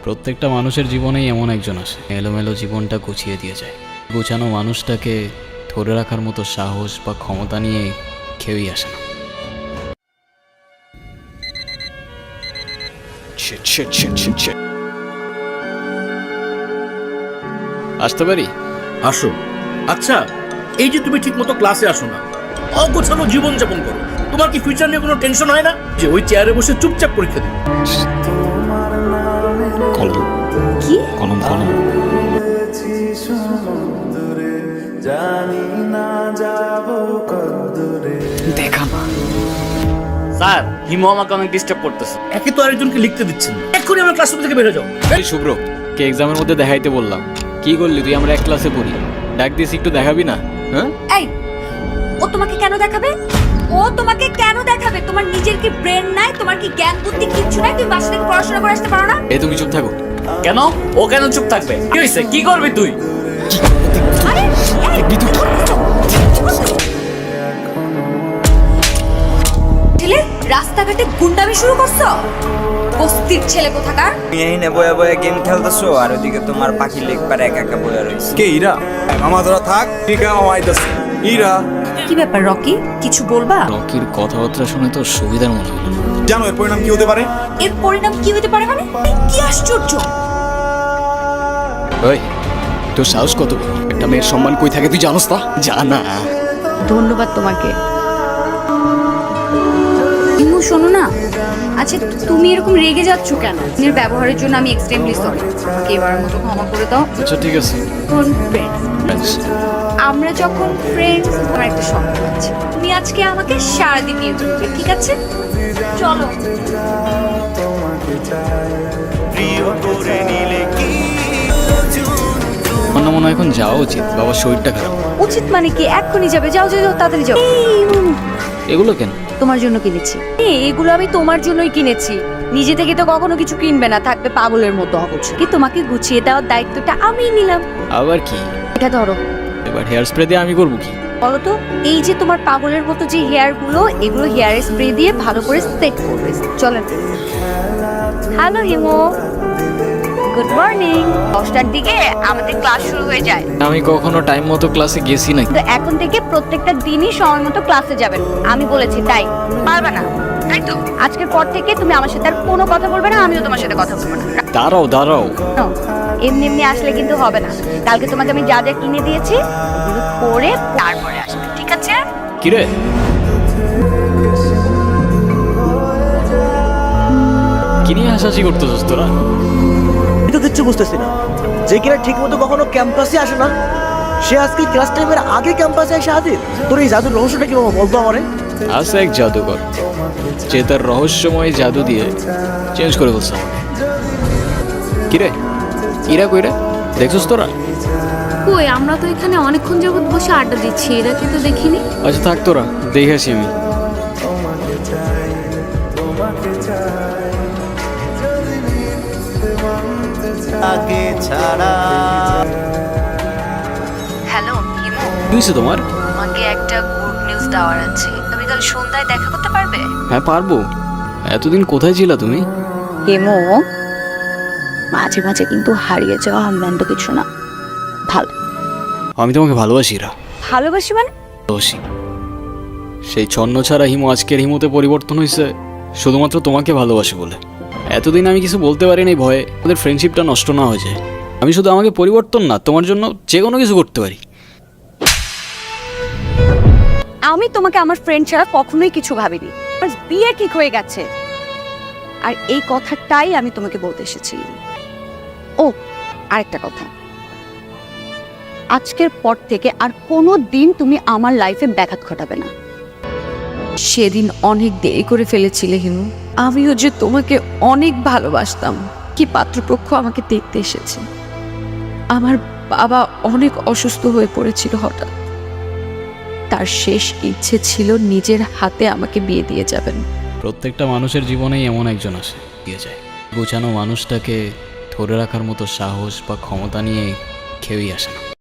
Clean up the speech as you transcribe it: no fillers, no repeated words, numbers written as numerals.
প্রত্যেকটা মানুষের জীবনেই এমন একজন আসে এলোমেলো জীবনটা গুছিয়ে দিয়ে যায়। গোছানো মানুষটাকে ধরে রাখার মতো সাহস বা ক্ষমতা নিয়ে কেউই আসে না। আসতে পারি? আসো। আচ্ছা, এই যে তুমি ঠিক মতো ক্লাসে আসো না, অগোছানো জীবন যাপন করো, তোমার কি ফিউচার নিয়ে কোনো টেনশন হয় না যে ওই চেয়ারে বসে চুপচাপ পরীক্ষা দিবে? কলম কি কলম কলম দেখা না। স্যার, হিমু আমাকে অনেক ডিস্টার্ব করতেছে। একে তো আরেকজনকে লিখতে দিচ্ছেন না, এক্ষুনি আমার ক্লাসরুম থেকে বের হয়ে যাও। এই শুভ্র, কে এক্সামের মধ্যে দেখাইতে বললাম, কি করলি তুই? আমরা এক ক্লাসে পড়ি, ডাক দিয়েছি, একটু দেখাবি না? হ্যাঁ, এই ও তোমাকে কেন দেখাবে? ও তোমাকে কেন দেখাবে? তোমার নিজের কি ব্রেন নাই? তোমার কি জ্ঞান বুদ্ধি কিচ্ছু নাই? তুমি বাসা থেকে পড়াশোনা করে আসতে পারো না? এই তুমি চুপ থাকো। কেন? ও কেন চুপ থাকবে? কি হয়েছে? কি করবি তুই? আরে এই, কি করছো? ছেলে রাস্তাঘাটে গুন্ডামি শুরু করছো? বস্তির ছেলে কোথাকার। এখানে বয়ে বয়ে গেম খেলতেছো আর ওদিকে তোমার পাখি লেখবার একা একা বয়ে রয়েছে। কে ইরা? মামা ধরা থাক, ঠিক আইতাছে। ইরা কি ব্যাপার রকি, কিছু বলবা? রকির কথাবার্তা শুনে তো সুবিধার মনে হলো। জানো এর পরিণাম কি হতে পারে? এর পরিণাম কি হতে পারে মানে? কি আশ্চর্য! ওই, তোর সাহস কত? একটা মেয়ের সম্মান কই থাকে তুই জানোস তা? জানা। ধন্যবাদ তোমাকে। ইমু শোনো না, আচ্ছা তুমি এরকম রেগে যাচ্ছ কেন? এর ব্যবহারের জন্য আমি এক্সট্রিমলি সরি। আমাকে এবারের মতো ক্ষমা করে দাও। আচ্ছা ঠিক আছে। ফ্রেন্ডস, আমরা যখন ফ্রেন্ডস, আমার একটা শর্ত আছে। তুমি আজকে আমাকে সারাদিন নিয়ে চলবে, ঠিক আছে? চলো। আমার না মনে হয় এখন যাওয়া উচিত, বাবার শরীরটা খারাপ। উচিত মানে কি? এক্ষুনি যাবে? যাও যাও যাও, তাড়াতাড়ি যাও। এগুলো কেন? তোমার জন্য কিনেছি। এগুলো আমি তোমার জন্যই কিনেছি। নিজে থেকে তো কখনো কিছু কিনবে না, থাকবে পাগলের মতো অগোছ। কি তোমাকে গুছিয়ে দেওয়ার দায়িত্বটা আমিই নিলাম। আবার কি? এটা ধরো। এবার হেয়ার স্প্রে দিয়ে আমি করবো কি? বলো তো, এই যে তোমার পাগলের মতো যে হেয়ার গুলো, এগুলো হেয়ার স্প্রে দিয়ে ভালো করে সেট করবে। চলেন। Hello Himu, good morning. 10টার দিকে আমাদের ক্লাস শুরু হয়ে যায়। আমি কখনো টাইম মতো ক্লাসে গেছি নাকি? তো এখন থেকে প্রত্যেকটা দিনই সময় মতো ক্লাসে যাবেন। আমি বলেছি তাই, পারবে না তাই তো? আজকের পর থেকে তুমি আমার সাথে আর কোনো কথা বলবে না, আমিও তোমার সাথে কথা বলবো না। দাঁড়াও দাঁড়াও। No, এমনি এমনি আসলে কিন্তু হবে না। কালকে তোমাকে আমি যা যা কিনে দিয়েছি ওগুলো পরে তারপরে আসবে, ঠিক আছে? কিরে, কি নিয়ে হাসাহাসি করতেছিস তোরা? আমি তো কিচ্ছু বুঝতেছি না। যে কিনা ঠিক মতো কখনো ক্যাম্পাসে আসে না, সে আজকে ক্লাস টাইমের আগে ক্যাম্পাসে এসে হাজির। তোর এই জাদুর রহস্যটা কি বাবা, বলতো আমারে। আছে এক জাদুকর, যে তার রহস্যময় জাদু দিয়ে চেঞ্জ করে বলছে। কিরে, ইরা কইরা দেখছিস তোরা? কই, আমরা তো এখানে অনেকক্ষণ যাবত বসে আড্ডা দিচ্ছি, এরাকে তো দেখিনি। আচ্ছা থাক, তোরা দেখে আসি আমি। হ্যালো হিমু, কি হয়েছে তোমার? তোমাকে একটা গুড নিউজ দেওয়ার আছে। তুমি কাল সন্ধ্যায় দেখা করতে পারবে? হ্যাঁ পারবো। এতদিন কোথায় ছিলা তুমি? হিমু, মাঝে মাঝে কিন্তু হারিয়ে যাওয়া মন্দ কিছু না, ভালো। আমি তোমাকে ভালোবাসি ইরা। ভালোবাসি মানে? ভালোবাসি। সেই ছন্ন ছাড়া হিমু আজকের হিমুতে পরিবর্তন হয়েছে শুধুমাত্র তোমাকে ভালোবাসি বলে। এতদিন আমি কিছু বলতে পারিনি ভয়ে ওদের ফ্রেন্ডশিপটা নষ্ট না হয়ে যায়। আমি শুধু আমাকে পরিবর্তন না, তোমার জন্য যে কোনো কিছু করতে পারি। আমি তোমাকে আমার ফ্রেন্ড ছাড়া কখনোই কিছু ভাবিনি। আমার বিয়ে ঠিক হয়ে গেছে, আর এই কথাটাই আমি তোমাকে বলতে এসেছি। ও আরেকটা কথা, আজকের পর থেকে আর কোনো দিন তুমি আমার লাইফে ব্যাঘাত ঘটাবে না। সেদিন অনেক দেরি করে ফেলেছিলে হিমু। আমিও যে তোমাকে অনেক ভালোবাসতাম। কি পাত্রপক্ষ আমাকে দেখতে এসেছে। আমার বাবা অনেক অসুস্থ হয়ে পড়েছিল হঠাৎ। তার শেষ ইচ্ছে ছিল নিজের হাতে আমাকে বিয়ে দিয়ে যাবেন। প্রত্যেকটা মানুষের জীবনেই এমন একজন আসে দিয়ে যায়। গোছানো মানুষটাকে ধরে রাখার মতো সাহস বা ক্ষমতা নিয়ে কেউই আসে না।